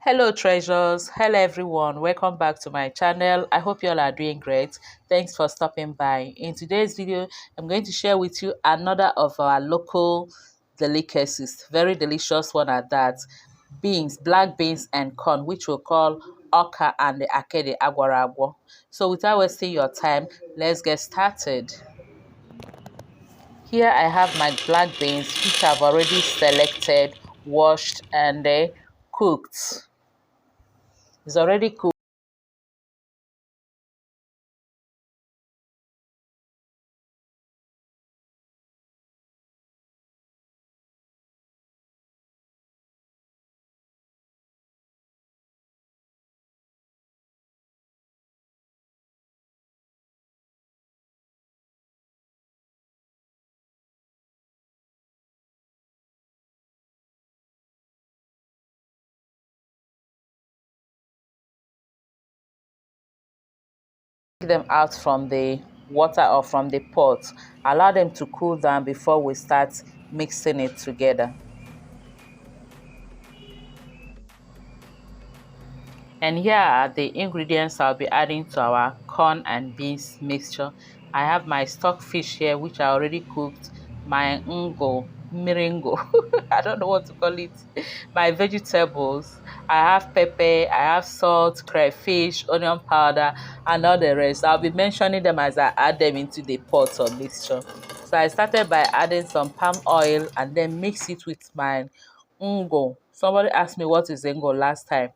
Hello treasures, hello everyone, welcome back to my channel. I hope you all are doing great. Thanks for stopping by. In today's video, I'm going to share with you another of our local delicacies, very delicious one at that. Beans, black beans and corn, which we'll call oka and the Akidi Agworagwo. So without wasting your time, let's get started. Here I have my black beans, which I've already selected, washed and cooked. It's already cooked. Them out from the water or from the pot. Allow them to cool down before we start mixing it together. And here are the ingredients I'll be adding to our corn and beans mixture. I have my stock fish here, which I already cooked, my miringo, I don't know what to call it, my vegetables. I have pepper, I have salt, crayfish, onion powder, and all the rest. I'll be mentioning them as I add them into the pot or mixture. So I started by adding some palm oil and then mix it with my ngo. Somebody asked me what is ngo last time.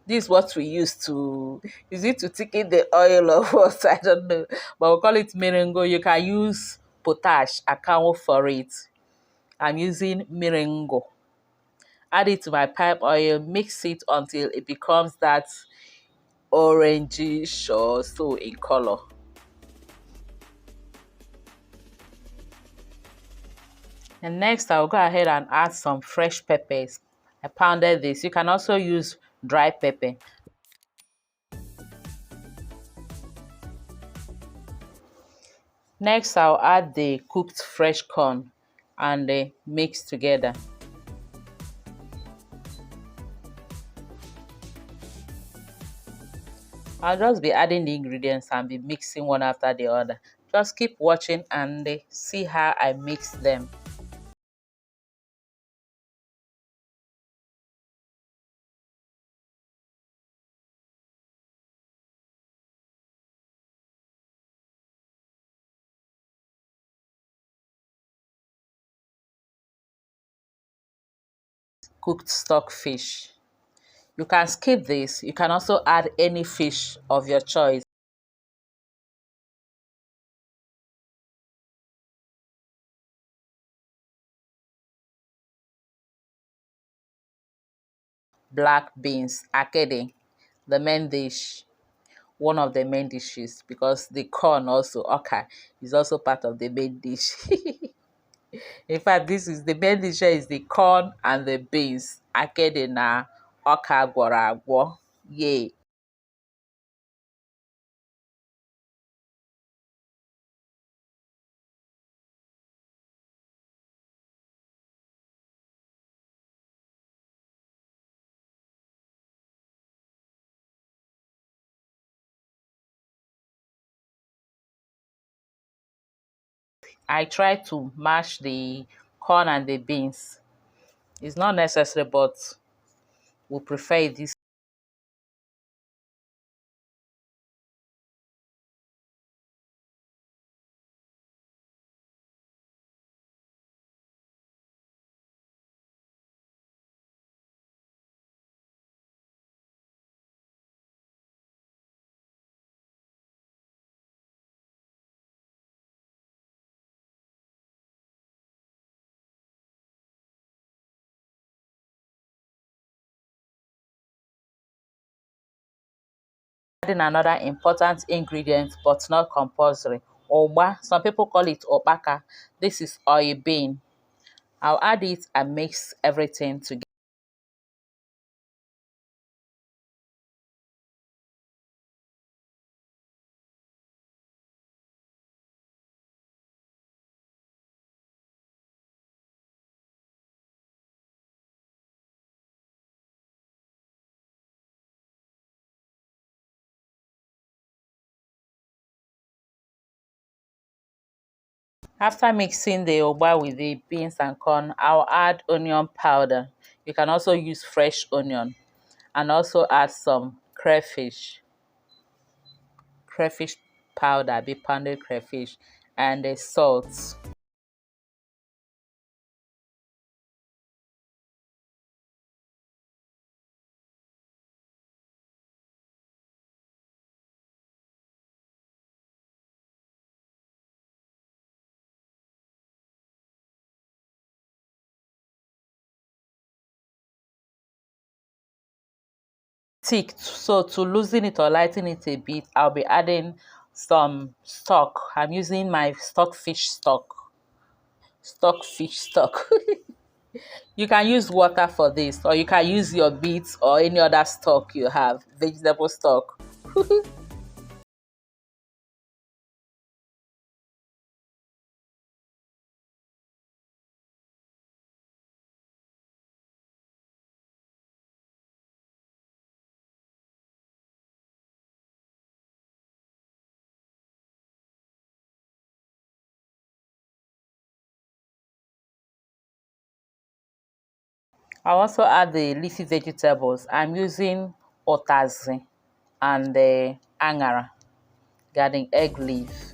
This is what we use to use it to thicken the oil or what, I don't know. But we'll call it miringo. You can use potash, account for it. I'm using miringo. Add it to my pipe oil, mix it until it becomes that orangish or so in color. And next I'll go ahead and add some fresh peppers. I pounded this. You can also use dry pepper. Next, I'll add the cooked fresh corn and mix together. I'll just be adding the ingredients and be mixing one after the other. Just keep watching and see how I mix them. Cooked stock fish. You can skip this. You can also add any fish of your choice. Black beans, akede, the main dish. One of the main dishes because the corn also, okay, is also part of the main dish. In fact, this is the main dish is the corn and the beans. Akede na oka Agworagwo. Yay. I try to mash the corn and the beans. It's not necessary, but we prefer it this. Adding another important ingredient, but not compulsory. Ugba. Some people call it ukpaka. This is oil bean. I'll add it and mix everything together. After mixing the ugba with the beans and corn, I'll add onion powder. You can also use fresh onion and also add some crayfish powder, be pounded crayfish, and the salt. Thick, so to loosen it or lighten it a bit, I'll be adding some stock. I'm using my stock fish stock. You can use water for this, or you can use your beets or any other stock you have, vegetable stock. I'll also add the leafy vegetables. I'm using otazi and the angara, garden egg leaf.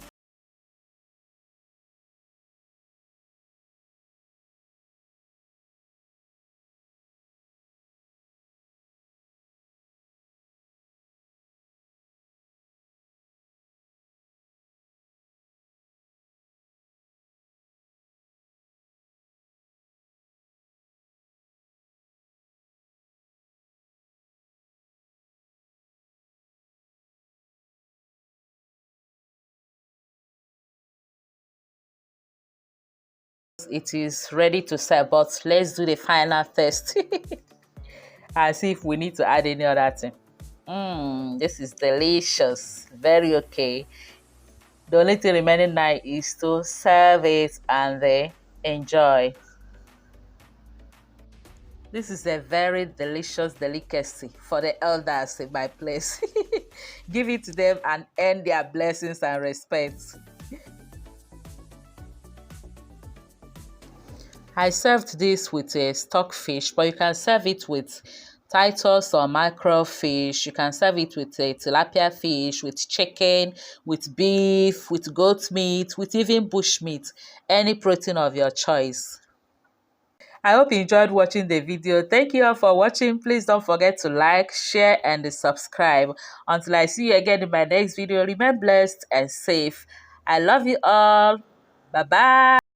It is ready to serve, but let's do the final test and see if we need to add any other thing. This is delicious, very okay. The only thing remaining now is to serve it and enjoy. This is a very delicious delicacy for the elders in my place. Give it to them and earn their blessings and respect. I served this with a stock fish, but you can serve it with Titus or microfish. You can serve it with a tilapia fish, with chicken, with beef, with goat meat, with even bush meat, any protein of your choice. I hope you enjoyed watching the video. Thank you all for watching. Please don't forget to like, share, and subscribe. Until I see you again in my next video, remain blessed and safe. I love you all. Bye-bye.